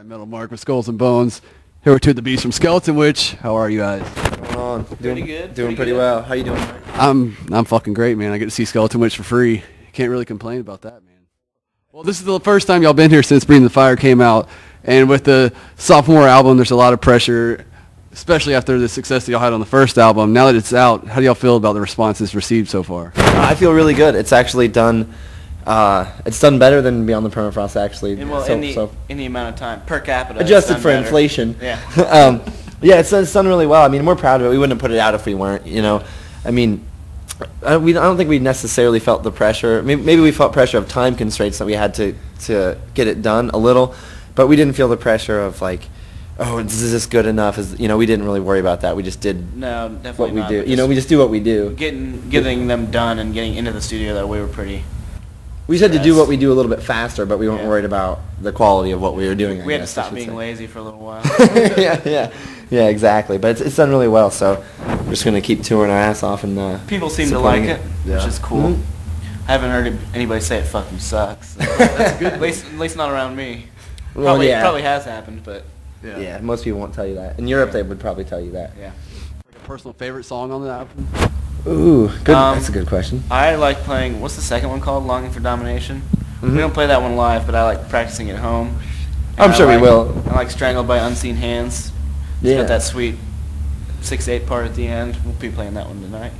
I'm Metal Mark with Skulls and Bones. Here with two of the beasts from Skeletonwitch. How are you guys? What's going on? Pretty good. Doing pretty well. How you doing, Mike? I'm fucking great, man. I get to see Skeletonwitch for free. Can't really complain about that, man. Well, this is the first time y'all been here since Breathing the Fire came out, and with the sophomore album, there's a lot of pressure, especially after the success that y'all had on the first album. Now that it's out, how do y'all feel about the response it's received so far? I feel really good. It's actually done. It's done better than Beyond the Permafrost, actually. And well, in the amount of time per capita, adjusted for inflation. Yeah. Yeah, it's done really well. I mean, we're proud of it. We wouldn't have put it out if we weren't. You know, I mean, I don't think we necessarily felt the pressure. Maybe we felt pressure of time constraints that we had to get it done a little, but we didn't feel the pressure of like, oh, is this good enough? We didn't really worry about that. We just did definitely what we do. You know, we just do what we do. Getting them done and getting into the studio, that we were pretty. We just had to do what we do a little bit faster, but we weren't worried about the quality of what we were doing. We had to stop being lazy for a little while. yeah, exactly. But it's done really well, so we're just gonna keep touring our ass off and people seem to like it, which is cool. Mm-hmm. I haven't heard anybody say it fucking sucks. So that's good. At least not around me. Probably has happened, but yeah, most people won't tell you that. In Europe, they would probably tell you that. Yeah. Like a personal favorite song on the album? Ooh, good. That's a good question. I like playing. What's the second one called? Longing for Domination. Mm-hmm. We don't play that one live, but I like practicing at home. I'm sure we will. I like Strangled by Unseen Hands. It's got that sweet 6/8 part at the end. We'll be playing that one tonight.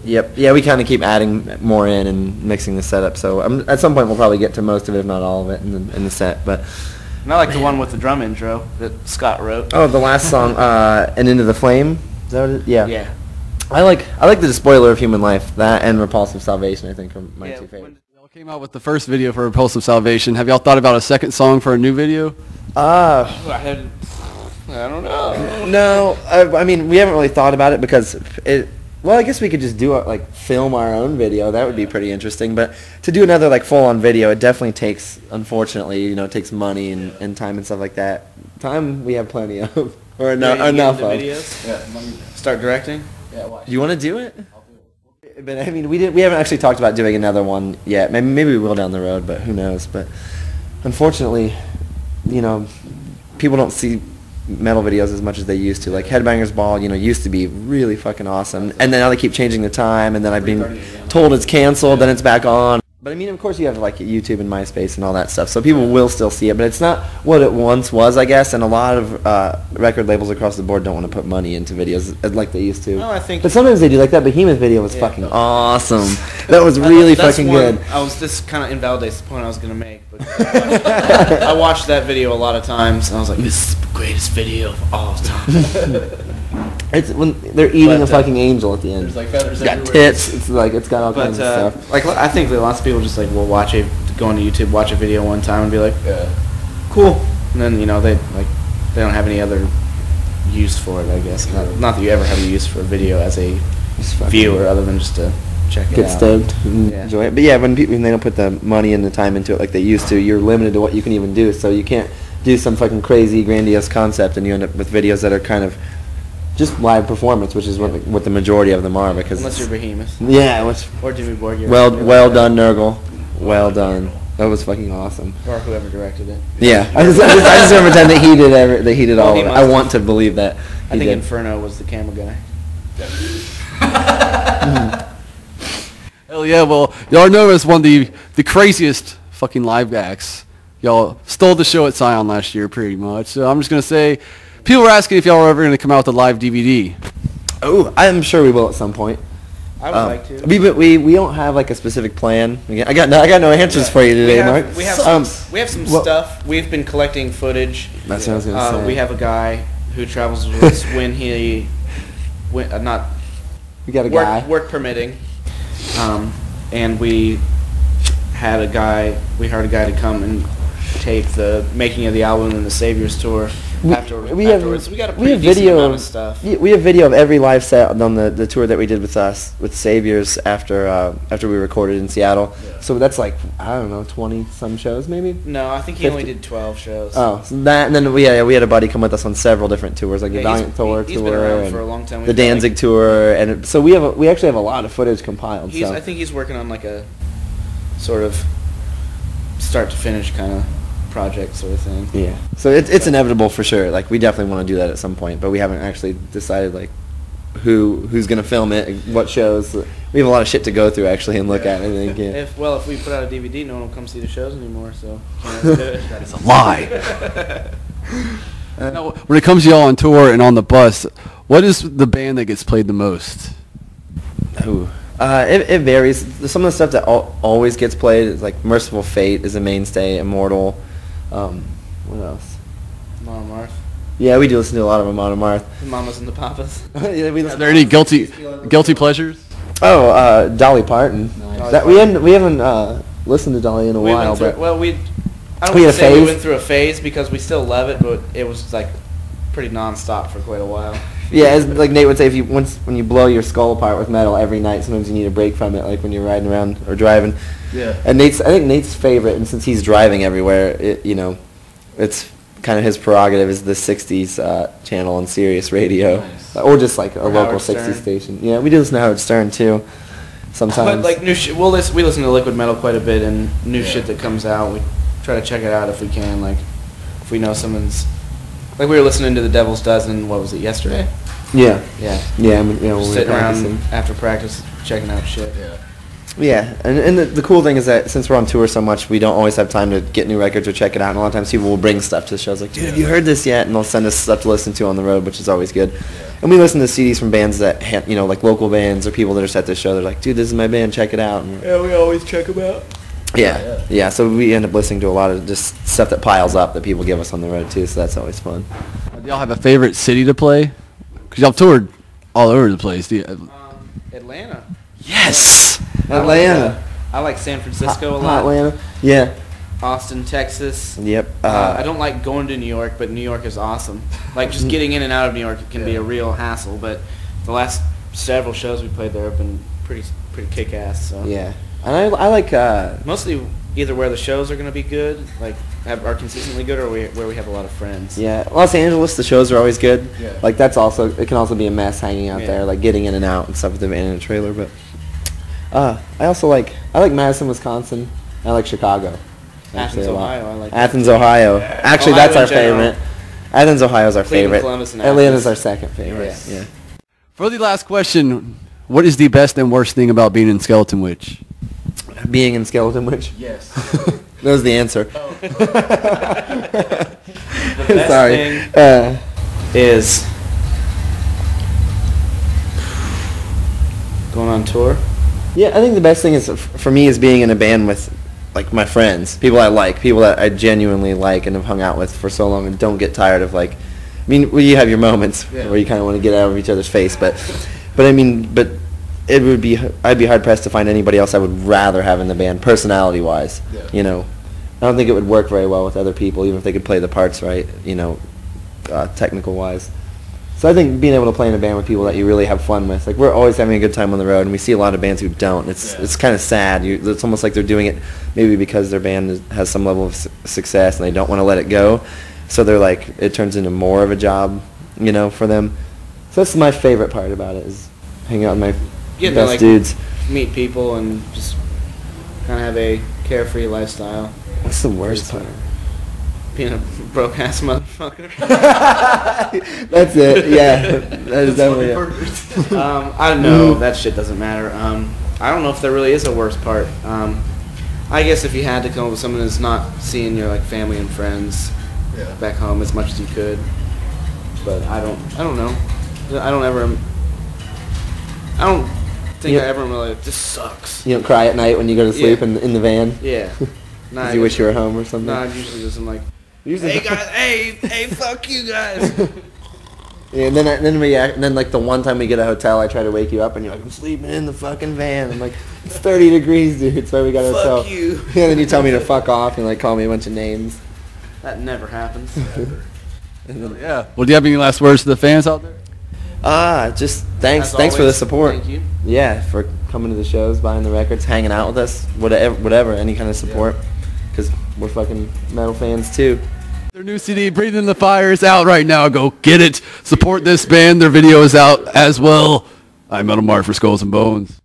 Yep. Yeah, we kind of keep adding more in and mixing the setup. So at some point we'll probably get to most of it, if not all of it, in the set. But and I like the one with the drum intro that Scott wrote. Oh, the last song, "And Into the Flame." Is that what it is? Yeah. Yeah. I like the Despoiler of Human Life. That and Repulsive Salvation, I think, are my two favorites. Y'all came out with the first video for Repulsive Salvation. Have y'all thought about a second song for a new video? I don't know. No, I mean, we haven't really thought about it because well, I guess we could just do film our own video. That would be pretty interesting. But to do another full-on video, it definitely takes, unfortunately, it takes money and time and stuff like that. Time we have plenty of, or enough of. Videos? Yeah. Start directing. Yeah, do you want to do it? I'll do it. But I mean, we haven't actually talked about doing another one yet. Maybe we will down the road, but who knows? But unfortunately, people don't see metal videos as much as they used to. Like Headbangers Ball, used to be really fucking awesome, and then now they keep changing the time, and then I've been told it's canceled, then it's back on. But I mean, of course, you have YouTube and MySpace and all that stuff, so people will still see it. But it's not what it once was, I guess. And a lot of record labels across the board don't want to put money into videos like they used to. No, I think. But sometimes they do. Like that Behemoth video was fucking awesome. That was really fucking good. This kind of invalidates the point I was gonna make. But I watched that video a lot of times, and I was like, "This is the greatest video of all time." It's when they're eating a fucking angel at the end. There's feathers everywhere. It's got tits. It's got all kinds of stuff. I think that lots of people just will go into YouTube, watch a video one time, and be like, cool, and then they don't have any other use for it. I guess not that you ever have a use for a video as a viewer, other than just to check it out. Get stoked and enjoy it. But yeah, when they don't put the money and the time into it like they used to, you're limited to what you can even do. So you can't do some fucking crazy grandiose concept, and you end up with videos that are kind of just live performance, which is what the majority of them are. Because unless you're Behemoth. Yeah. Or Jimmy Borgir. Well done, Nurgle. Well done. That was fucking awesome. Or whoever directed it. Yeah. I just don't pretend that he did all of it. I want to believe that. I think Inferno was the camera guy. Hell yeah, well, y'all are known as one of the craziest fucking live acts. Y'all stole the show at Scion last year, pretty much. So I'm just going to say, people were asking if y'all were ever going to come out with a live DVD. Oh, I'm sure we will at some point. I would like to. We don't have a specific plan. I got no answers for you today, Mark. We have some stuff. We've been collecting footage. That's what I was going to say. We have a guy who travels with us when not. We got a guy. Work permitting. And we hired a guy to come and tape the making of the album and the Saviors tour. Afterwards, we got a pretty decent amount of stuff. We have video of every live set on the tour that we did with Saviors after we recorded in Seattle. Yeah. So that's I don't know, 20 some shows maybe. No, I think he only did 12 shows. Oh, so that, and then we had a buddy come with us on several different tours, like the Valiant Thor tour, been around for a long time. The Danzig tour, and so we actually have a lot of footage compiled. I think he's working on a sort of start to finish kind of project sort of thing. Yeah. So it's inevitable for sure. Like we definitely want to do that at some point, but we haven't actually decided like who's gonna film it, what shows. We have a lot of shit to go through actually and look at. I think. Yeah. If we put out a DVD, no one will come see the shows anymore. So can't do it. It's a lie. Now, when it comes to y'all on tour and on the bus, what is the band that gets played the most? Ooh. It varies. Some of the stuff that always gets played is like Merciful Fate is a mainstay, Immortal. What else? Mama Marth. Yeah, we do listen to a lot of Amon Amarth. The Mamas and the Papas. Yeah, we Are there any guilty pleasures? Oh, Dolly Parton. Dolly That we haven't listened to Dolly in a while, but I don't We want had to a say we phase? went through a phase because we still love it, but it was like pretty nonstop for quite a while. yeah, as like Nate would say, when you blow your skull apart with metal every night, sometimes you need a break from it, like when you're riding around or driving. Yeah. And I think Nate's favorite, and since he's driving everywhere, it's kind of his prerogative is the '60s channel on Sirius Radio, Nice. or just like a Or local Howard '60s Stern. station. Yeah, we do listen to Howard Stern too. Sometimes. But like new shit, we listen to liquid metal quite a bit, and new shit that comes out, we try to check it out if we can. Like if we know someone's, like we were listening to the Devil's Dozen. What was it, yesterday? Yeah. Yeah. Yeah. When we were Sitting around practicing. after practice, checking out shit. Yeah. Yeah, and the cool thing is that since we're on tour so much, we don't always have time to get new records or check it out. And a lot of times people will bring stuff to the shows like, dude, have you heard this yet? And they'll send us stuff to listen to on the road, which is always good. And we listen to CDs from bands that, like local bands or people that are set to the show. They're like, dude, this is my band, check it out. And Yeah, we always check them out. yeah, so we end up listening to a lot of just stuff that piles up that people give us on the road too, so that's always fun. Do y'all have a favorite city to play? Because y'all toured all over the place. Do you? Atlanta. Yes! Atlanta. I like San Francisco a lot. Atlanta. Yeah. Austin, Texas. Yep. I don't like going to New York, but New York is awesome. Like just getting in and out of New York can be a real hassle, but the last several shows we played there have been pretty kick-ass. So Yeah. And I like... mostly either where the shows are going to be good, like are consistently good, or where we have a lot of friends. Yeah, Los Angeles, the shows are always good. Yeah. Like it can also be a mess hanging out there, like getting in and out and stuff with the van and the trailer. But I also like Madison, Wisconsin. I like Chicago. Athens, a lot. Ohio. I like Athens, Ohio. Actually, Ohio that's our in general. favorite. Athens, Ohio is our Cleveland, favorite. Columbus, and Atlanta's Athens. our second favorite. Yes. Yeah. For the last question, what is the best and worst thing about being in Skeleton Witch? Being in Skeletonwitch. Yes. That was the answer. The best Sorry. thing is going on tour. Yeah, I think the best thing is for me is being in a band with like my friends, people I like, people that I genuinely like and have hung out with for so long and don't get tired of like. I mean, well, you have your moments where you kind of want to get out of each other's face, but it would be I'd be hard pressed to find anybody else I would rather have in the band, personality wise. Yeah. I don't think it would work very well with other people, even if they could play the parts right. Technical wise. So I think being able to play in a band with people that you really have fun with, like we're always having a good time on the road, and we see a lot of bands who don't. It's kind of sad. It's almost like they're doing it maybe because their band has some level of success and they don't want to let it go. So they're like, it turns into more of a job, for them. So that's my favorite part about it is hanging out with my best dudes. Meet people and just kind of have a carefree lifestyle. What's the worst part? Being a broke ass motherfucker. That's it. Yeah, that is definitely it. I don't know. That shit doesn't matter. I don't know if there really is a worst part. I guess if you had to come up with someone who's not seeing your like family and friends back home as much as you could, but I don't know. I don't think I ever really like, this sucks. You don't cry at night when you go to sleep in the van? Yeah. Because you wish you were home or something? No, I'm usually just hey guys, hey, fuck you guys. Yeah, and then like the one time we get a hotel, I try to wake you up and you're like, I'm sleeping in the fucking van. I'm like, it's 30 degrees, dude. That's why we got a hotel. Fuck you. Yeah, then you tell me to fuck off and like call me a bunch of names. That never happens. Yeah. Well, do you have any last words to the fans out there? Just thanks As for the always, support. Thank you. Yeah, for coming to the shows, buying the records, hanging out with us, whatever, any kind of support, because we're fucking metal fans too. Their new CD, Breathing the Fire, is out right now. Go get it. Support this band. Their video is out as well. I'm Metal Mark for Skulls and Bones.